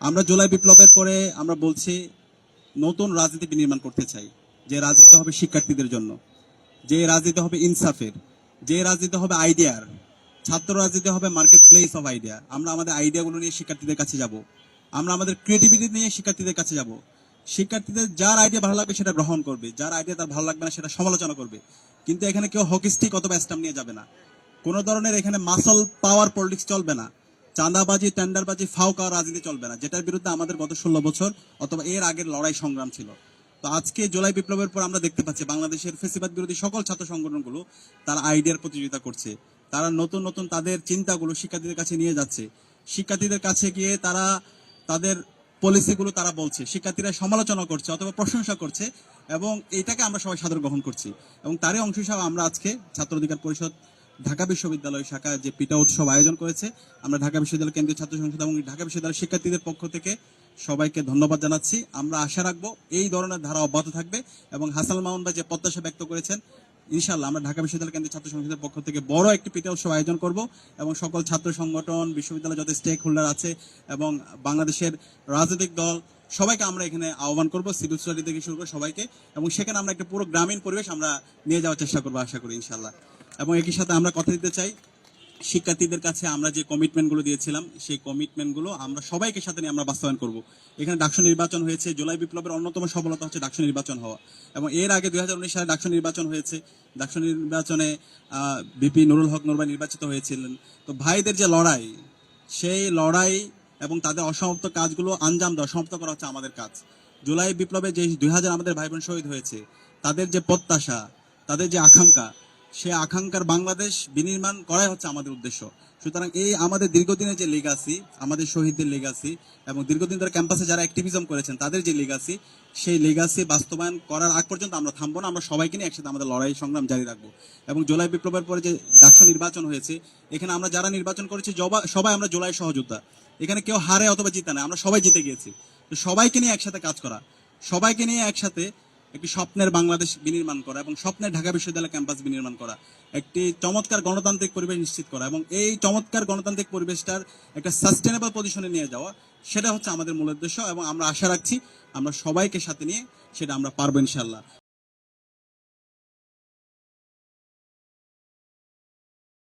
আমরা জুলাই বিপ্লবের পরে আমরা বলছি নতুন রাজনীতি বিনির্মাণ করতে চাই, যে রাজনীতি হবে শিক্ষার্থীদের জন্য, যে রাজনীতি হবে ইনসাফের, যে রাজনীতি হবে আইডিয়ার। ছাত্র রাজনীতি হবে মার্কেট প্লেস অফ আইডিয়া। আমরা আমাদের আইডিয়াগুলো নিয়ে শিক্ষার্থীদের কাছে যাব, আমরা আমাদের ক্রিয়েটিভিটি নিয়ে শিক্ষার্থীদের কাছে যাব। শিক্ষার্থীদের যার আইডিয়া ভালো লাগবে সেটা গ্রহণ করবে, যার আইডিয়া তার ভালো লাগবে না সেটা সমালোচনা করবে। কিন্তু এখানে কেউ হকিস্টিক অথবা স্ট্যাম্প নিয়ে যাবে না। কোনো ধরনের এখানে মাসল পাওয়ার পলিটিক্স চলবে না। চাঁদাবাজি, টেন্ডারবাজি, ফাউকা রাজনীতি চলবে না, যেটার বিরুদ্ধে আমাদের গত 16 বছর অথবা এর আগের লড়াই সংগ্রাম ছিল। তো আজকে জুলাই বিপ্লবের পর আমরা দেখতে পাচ্ছি বাংলাদেশের ফেসিবাদ বিরোধী সকল ছাত্র সংগঠনগুলো তারা আইডিয়ার প্রতিযোগিতা করছে। তারা নতুন নতুন তাদের চিন্তাগুলো শিক্ষার্থীদের কাছে নিয়ে যাচ্ছে। শিক্ষার্থীদের কাছে গিয়ে তারা তাদের পলিসিগুলো তারা বলছে, শিক্ষার্থীরা সমালোচনা করছে অথবা প্রশংসা করছে, এবং এটাকে আমরা সবাই সাদর গ্রহণ করছি। এবং তারই অংশ হিসাবে আমরা আজকে ছাত্র অধিকার পরিষদ ঢাকা বিশ্ববিদ্যালয় শাখা যে পিটা উৎসব আয়োজন করেছে, আমরা ঢাকা বিশ্ববিদ্যালয় কেন্দ্রীয় ছাত্র সংসদ এবং ঢাকা বিশ্ববিদ্যালয়ের শিক্ষার্থীদের পক্ষ থেকে সবাইকে ধন্যবাদ জানাচ্ছি। আমরা আশা রাখবো এই ধরনের ধারা অব্যাহত থাকবে, এবং হাসান মামুন ভাই যে প্রত্যাশা ব্যক্ত করেছেন, ইনশাআল্লাহ আমরা ঢাকা বিশ্ববিদ্যালয় কেন্দ্রীয় ছাত্র সংসদের পক্ষ থেকে বড় একটি পিটা উৎসব আয়োজন করব, এবং সকল ছাত্র সংগঠন, বিশ্ববিদ্যালয়ের যত স্টেক হোল্ডার আছে এবং বাংলাদেশের রাজনৈতিক দল সবাইকে আমরা এখানে আহ্বান করব, সিভিল সোসাইটি থেকে শুরু করে সবাইকে। এবং সেখানে আমরা একটা পুরো গ্রামীণ পরিবেশ আমরা নিয়ে যাওয়ার চেষ্টা করবো, আশা করি ইনশাআল্লাহ। এবং একই সাথে আমরা কথা দিতে চাই, শিক্ষার্থীদের কাছে আমরা যে কমিটমেন্টগুলো দিয়েছিলাম সেই কমিটমেন্টগুলো আমরা সবাইকে সাথে নিয়ে আমরা বাস্তবায়ন করব। এখানে ডাকসু নির্বাচন হয়েছে, জুলাই বিপ্লবের অন্যতম সফলতা হচ্ছে ডাকসু নির্বাচন হওয়া, এবং এর আগে 2019 সালে ডাকসু নির্বাচন হয়েছে। ডাকসু নির্বাচনে ভিপি নুরুল হক নুরভাই নির্বাচিত হয়েছিলেন। তো ভাইদের যে লড়াই, সেই লড়াই এবং তাদের অসমাপ্ত কাজগুলো আঞ্জাম দেওয়া, সমাপ্ত করা হচ্ছে আমাদের কাজ। জুলাই বিপ্লবে যে 2000 আমাদের ভাই বোন শহীদ হয়েছে, তাদের যে প্রত্যাশা, তাদের যে আকাঙ্ক্ষা, সে আকাঙ্ক্ষার বাংলাদেশ বিনির্মাণ করাই হচ্ছে আমাদের উদ্দেশ্য। সুতরাং এই আমাদের দীর্ঘদিনের যে লেগাসি, আমাদের শহীদদের লেগাসি, এবং দীর্ঘদিন ধরে ক্যাম্পাসে যারা অ্যাক্টিভিজম করেছেন তাদের যে লেগাসি, সেই লেগাসি বাস্তবায়ন করার আগ পর্যন্ত আমরা থামবো না। আমরা সবাইকে নিয়ে একসাথে আমাদের লড়াই সংগ্রাম জারি রাখবো। এবং জুলাই বিপ্লবের পরে যে ডাকসু নির্বাচন হয়েছে, এখানে আমরা যারা নির্বাচন করেছি সবাই আমরা জুলাই সহযোদ্ধা। এখানে কেউ হারে অথবা জিতে না, আমরা সবাই জিতে গিয়েছি। তো সবাইকে নিয়ে একসাথে কাজ করা, সবাইকে নিয়ে একসাথে একটি স্বপ্নের বাংলাদেশ বিনির্মাণ করা, এবং স্বপ্নের ঢাকা বিশ্ববিদ্যালয় ক্যাম্পাস বিনির্মাণ করা, একটি চমৎকার গণতান্ত্রিক পরিবেশ নিশ্চিত করা, এবং এই চমৎকার গণতান্ত্রিক পরিবেশটার একটা সাস্টেনেবল পজিশনে নিয়ে যাওয়া, সেটা হচ্ছে আমাদের মূল উদ্দেশ্য। এবং আমরা আশা রাখছি আমরা সবাইকে সাথে নিয়ে সেটা আমরা পারবো ইনশাল্লাহ।